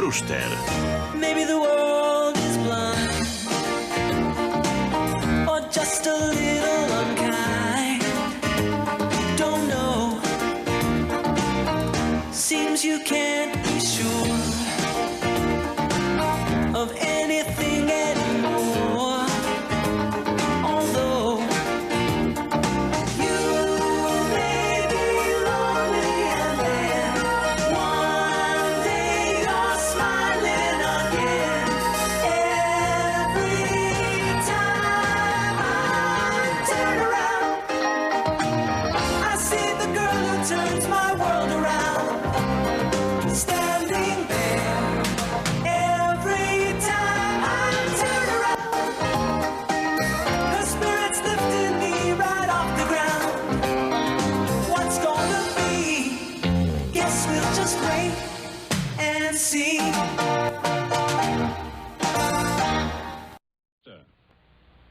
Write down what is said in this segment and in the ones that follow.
Brewster. Maybe the world is blind, or just a little unkind. Don't know. Seems you can't be sure of anything anymore. Although you may be lonely, and then one day you're smiling again. Every time I turn around, I see the girl who turns my world around, standing there. Every time I turn around, her spirit's lifting me right off the ground. What's gonna be? Guess we'll just wait and see.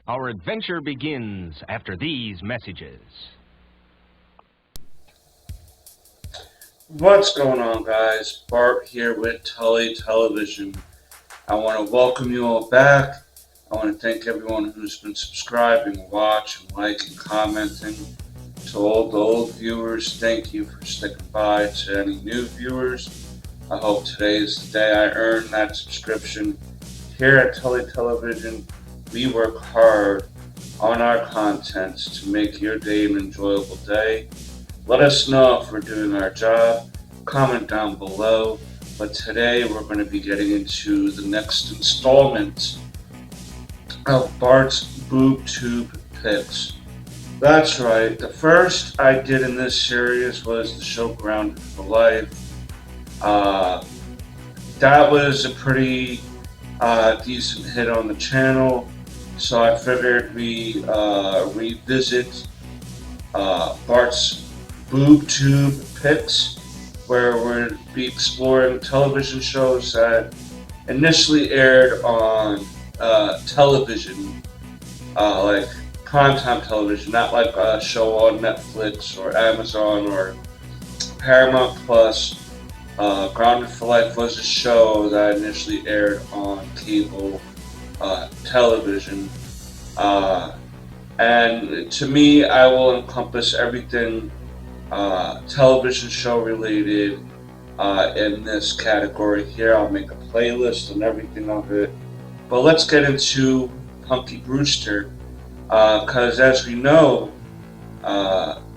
Our adventure begins after these messages. What's going on, guys? Bart here with Tully Television. I want to welcome you all back. I want to thank everyone who's been subscribing, watching, liking, commenting. To all the old viewers, thank you for sticking by. To any new viewers, I hope today is the day I earn that subscription. Here at Tully Television, we work hard on our contents to make your day an enjoyable day. Let us know if we're doing our job. Comment down below. But today we're going to be getting into the next installment of Bart's Boob Tube Picks. That's right. The first I did in this series was the show Grounded for Life. That was a pretty decent hit on the channel. So I figured we revisit Bart's Boob Tube Picks, where we'll be exploring television shows that initially aired on television, like primetime television, not like a show on Netflix or Amazon or Paramount Plus. Grounded for Life was a show that initially aired on cable television. And to me, I will encompass everything television show related in this category here. I'll make a playlist and everything of it. But let's get into Punky Brewster, because as we know,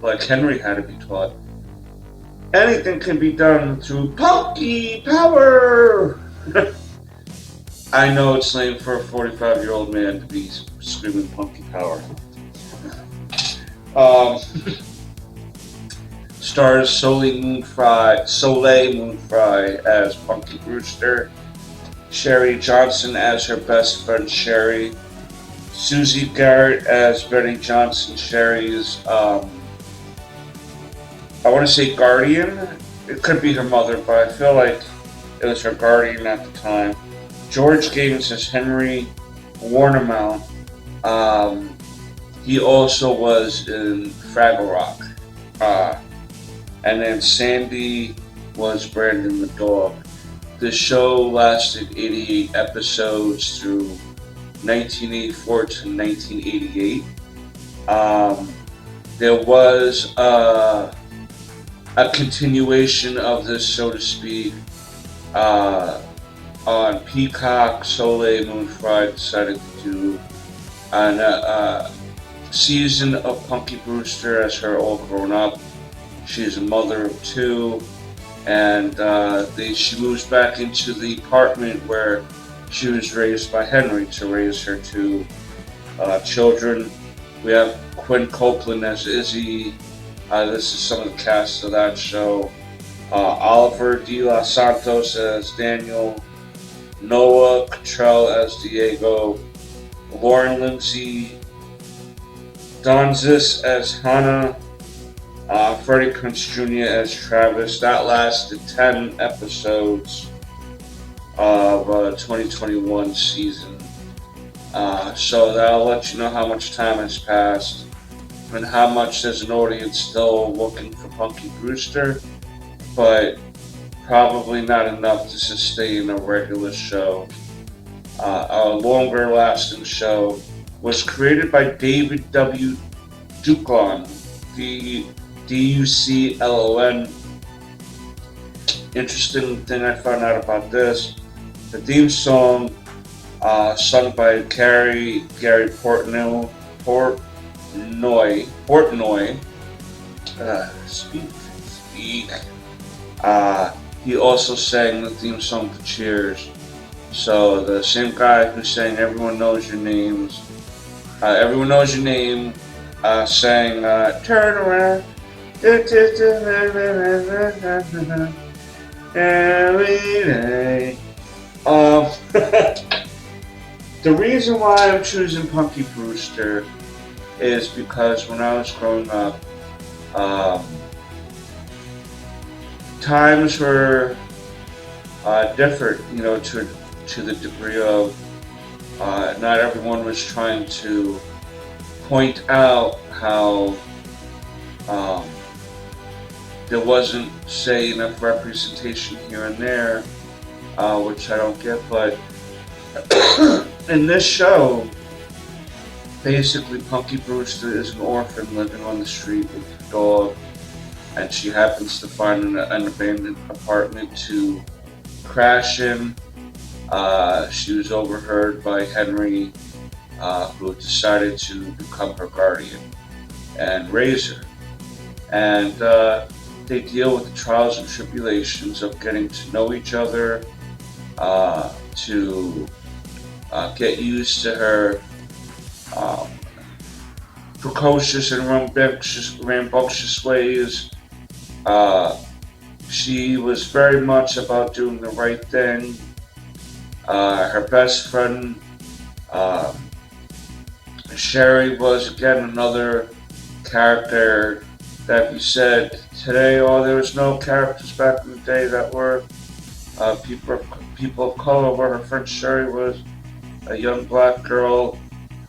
like Henry had to be taught, anything can be done through Punky Power! I know it's lame for a 45-year-old man to be screaming Punky Power. Stars Soleil Moonfry as Punky Brewster, Sherry Johnson as her best friend Sherry, Susie Garrett as Betty Johnson, Sherry's, I want to say guardian. It could be her mother, but I feel like it was her guardian at the time. George Gaines as Henry Warnemount. He also was in Fraggle Rock. And then Sandy was Brandon the dog. The show lasted 88 episodes through 1984 to 1988. There was a continuation of this, so to speak, on Peacock. Soleil Moonfry decided to do a season of Punky Brewster as her all grown up. She's a mother of two, and she moves back into the apartment where she was raised by Henry to raise her two children. We have Quinn Copeland as Izzy. This is some of the cast of that show. Oliver De Los Santos as Daniel, Noah Cottrell as Diego, Lauren Lindsay Donzis as Hannah, Freddie Prinze Jr. as Travis. That lasted 10 episodes of 2021 season. So that'll let you know how much time has passed and how much there's an audience still looking for Punky Brewster. But probably not enough to sustain a regular show. A longer lasting show was created by David W. Duclon, Duclon. Interesting thing I found out about this: the theme song, sung by Gary Portnoy. Speak. He also sang the theme song for Cheers. So the same guy who sang "Everyone Knows Your Names," "Everyone Knows Your Name," sang "Turn Around." Every day. The reason why I'm choosing Punky Brewster is because when I was growing up, times were different, to the degree of not everyone was trying to point out how there wasn't, say, enough representation here and there, which I don't get, but in this show, basically Punky Brewster is an orphan living on the street with her dog, and she happens to find an abandoned apartment to crash in. She was overheard by Henry, who decided to become her guardian and raise her. And they deal with the trials and tribulations of getting to know each other, to get used to her precocious and rambunctious ways. She was very much about doing the right thing. Her best friend, Sherry, was again another character that you said today, there was no characters back in the day that were people of color, where her friend Sherry was a young black girl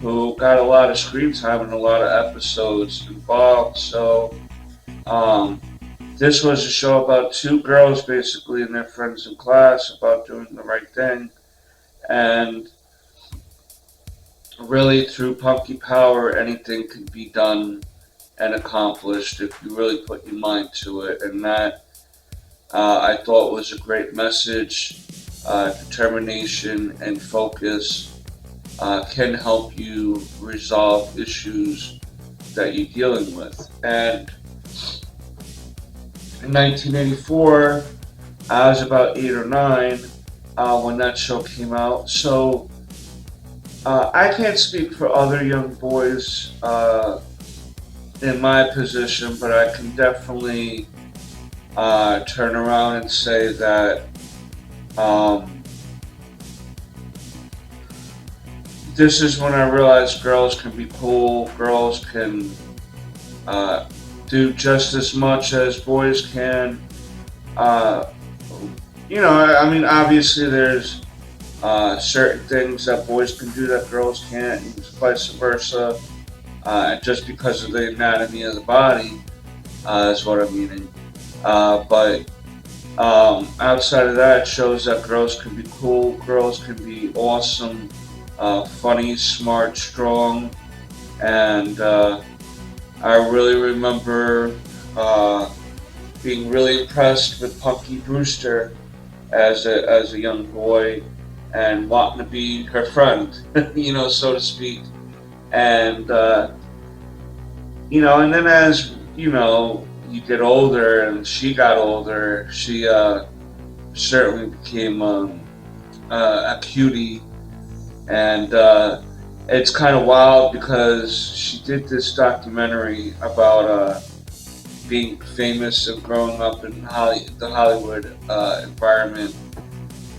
who got a lot of screen time and a lot of episodes involved. So this was a show about two girls basically and their friends in class about doing the right thing. And really, through Punky Power, anything can be done and accomplished if you really put your mind to it. And that, I thought, was a great message. Determination and focus can help you resolve issues that you're dealing with. And in 1984, I was about 8 or 9 when that show came out. So I can't speak for other young boys in my position, but I can definitely turn around and say that this is when I realized girls can be cool, girls can do just as much as boys can. Obviously there's certain things that boys can do that girls can't, and vice versa. Just because of the anatomy of the body, is what I'm meaning. But outside of that, it shows that girls can be cool, girls can be awesome, funny, smart, strong, and I really remember being really impressed with Punky Brewster as a young boy and wanting to be her friend, so to speak. And and then as you get older, and she got older, she certainly became a cutie, and it's kind of wild because she did this documentary about being famous and growing up in the Hollywood environment,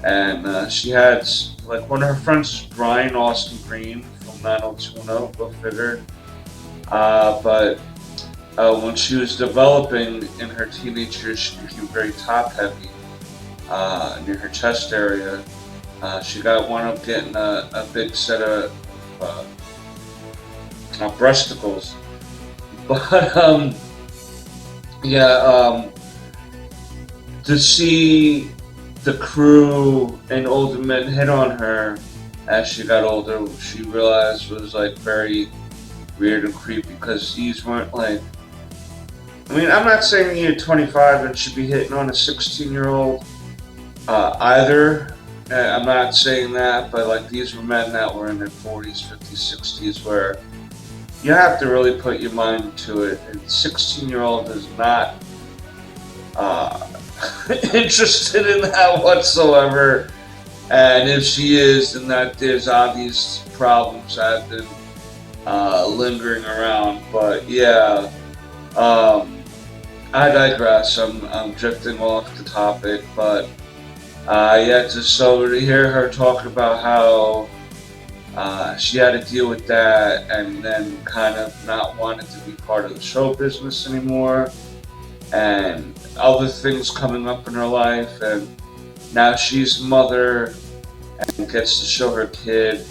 and she had one of her friends was Brian Austin Green from 90210, go figure. But when she was developing in her teenage years, she became very top heavy near her chest area. She wound up getting a big set of breasticles. But to see the crew and older men hit on her as she got older, she realized was like very weird and creepy, because these weren't like, I mean, I'm not saying you're 25 and should be hitting on a 16-year-old either. I'm not saying that, but like, these were men that were in their 40s, 50s, 60s, where you have to really put your mind to it. And 16-year-old is not interested in that whatsoever. And if she is, then that there's obvious problems that have been lingering around. But yeah, I digress. I'm drifting off the topic, but yeah, just so to hear her talk about how she had to deal with that, and then kind of not wanting to be part of the show business anymore, and other things coming up in her life, and now she's a mother and gets to show her kid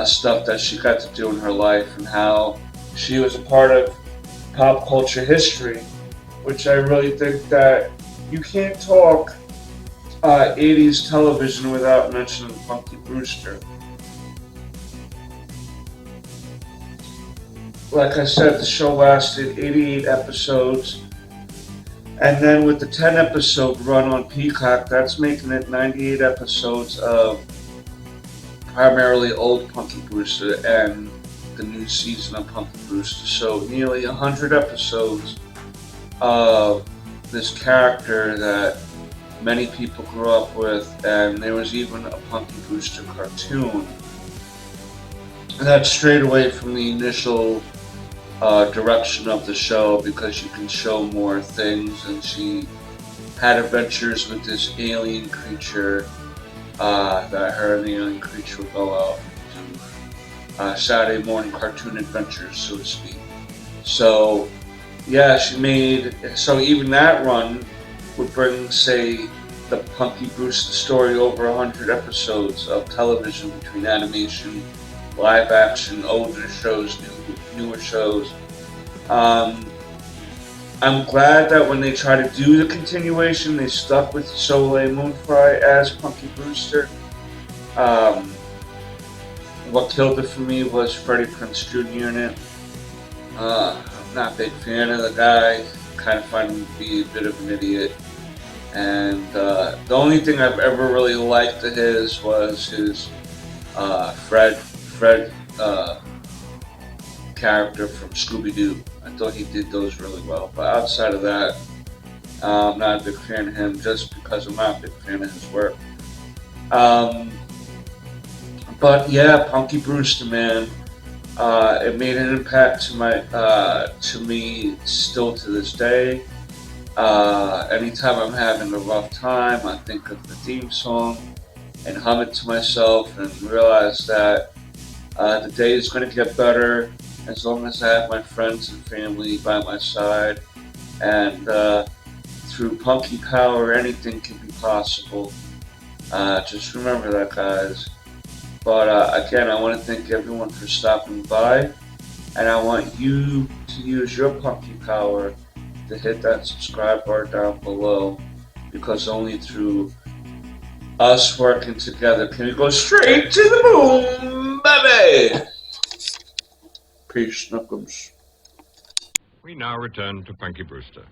stuff that she got to do in her life, and how she was a part of pop culture history, which I really think that you can't talk 80s television without mentioning Punky Brewster. Like I said, the show lasted 88 episodes, and then with the 10 episode run on Peacock, that's making it 98 episodes of primarily old Punky Brewster and the new season of Punky Brewster. So nearly 100 episodes of this character that many people grew up with, and there was even a Punky Brewster cartoon that strayed away from the initial direction of the show, because you can show more things, and she had adventures with this alien creature that her and the alien creature would go out and do Saturday morning cartoon adventures, so to speak. So yeah, so even that run would bring, say, the Punky Brewster story over 100 episodes of television, between animation, live action, older shows, newer shows. I'm glad that when they try to do the continuation, they stuck with Soleil Moonfry as Punky Brewster. What killed it for me was Freddie Prinze Jr. in it. I'm not a big fan of the guy. Kind of find him to be a bit of an idiot. And the only thing I've ever really liked of his was his Fred character from Scooby-Doo. I thought he did those really well. But outside of that, I'm not a big fan of him, just because I'm not a big fan of his work. But yeah, Punky Brewster, man, it made an impact to me still to this day. Anytime I'm having a rough time, I think of the theme song and hum it to myself, and realize that the day is going to get better as long as I have my friends and family by my side. And through Punky Power, anything can be possible. Just remember that, guys. But again, I want to thank everyone for stopping by, and I want you to use your Punky Power to hit that subscribe bar down below, because only through us working together can we go straight to the moon, baby! Peace, Snookums. We now return to Punky Brewster.